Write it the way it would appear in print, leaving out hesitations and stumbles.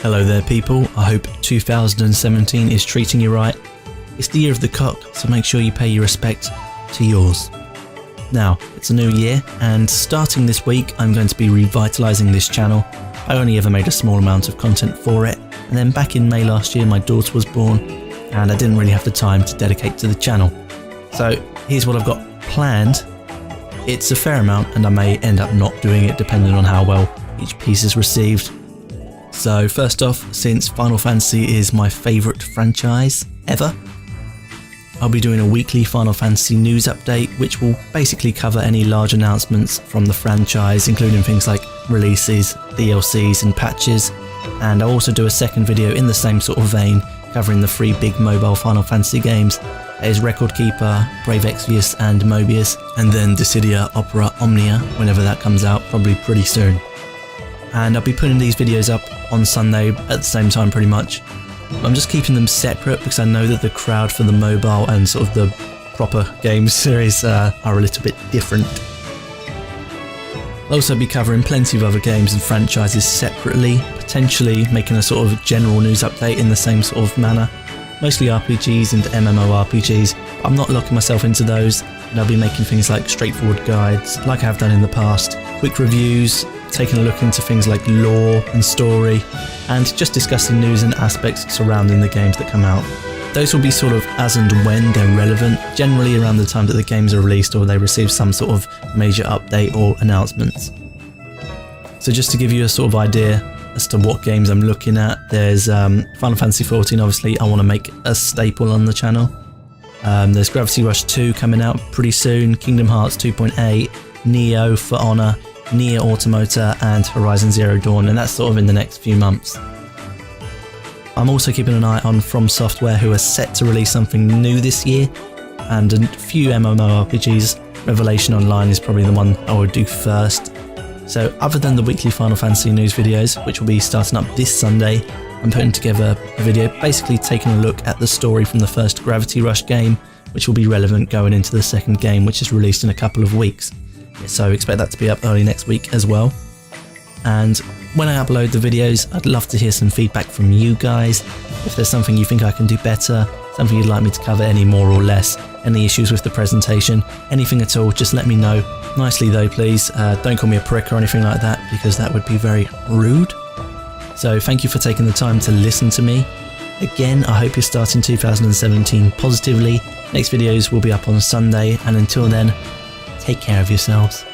Hello there people, I hope 2017 is treating you right. It's the year of the cock, so make sure you pay your respect to yours. Now, it's a new year, and starting this week I'm going to be revitalising this channel. I only ever made a small amount of content for it, and then back in May last year my daughter was born, and I didn't really have the time to dedicate to the channel. So here's what I've got planned. It's a fair amount, and I may end up not doing it depending on how well each piece is received. So first off, since Final Fantasy is my favourite franchise ever, I'll be doing a weekly Final Fantasy news update which will basically cover any large announcements from the franchise, including things like releases, DLCs and patches, and I'll also do a second video in the same sort of vein covering the 3 big mobile Final Fantasy games. There's Record Keeper, Brave Exvius and Mobius, and then Dissidia Opera Omnia whenever that comes out, probably pretty soon. And I'll be putting these videos up on Sunday at the same time pretty much. I'm just keeping them separate because I know that the crowd for the mobile and sort of the proper games series are a little bit different. I'll also be covering plenty of other games and franchises separately, potentially making a sort of general news update in the same sort of manner. Mostly RPGs and MMORPGs, but I'm not locking myself into those, and I'll be making things like straightforward guides, like I have done in the past, quick reviews, taking a look into things like lore and story, and just discussing news and aspects surrounding the games that come out. Those will be sort of as and when they're relevant, generally around the time that the games are released or they receive some sort of major update or announcements. So just to give you a sort of idea as to what games I'm looking at, there's Final Fantasy XIV, obviously I want to make a staple on the channel. There's Gravity Rush 2 coming out pretty soon, Kingdom Hearts 2.8, Neo for Honor, Nier Automata and Horizon Zero Dawn, and that's sort of in the next few months. I'm also keeping an eye on From Software, who are set to release something new this year, and a few MMORPGs. Revelation Online is probably the one I would do first. So other than the weekly Final Fantasy news videos, which will be starting up this Sunday, I'm putting together a video basically taking a look at the story from the first Gravity Rush game, which will be relevant going into the second game, which is released in a couple of weeks. So expect that to be up early next week as well. And when I upload the videos, I'd love to hear some feedback from you guys. If there's something you think I can do better, something you'd like me to cover any more or less, any issues with the presentation, anything at all, just let me know. Nicely though, please. Don't call me a prick or anything like that, because that would be very rude. So thank you for taking the time to listen to me. Again, I hope you're starting 2017 positively. Next videos will be up on Sunday, and until then, take care of yourselves.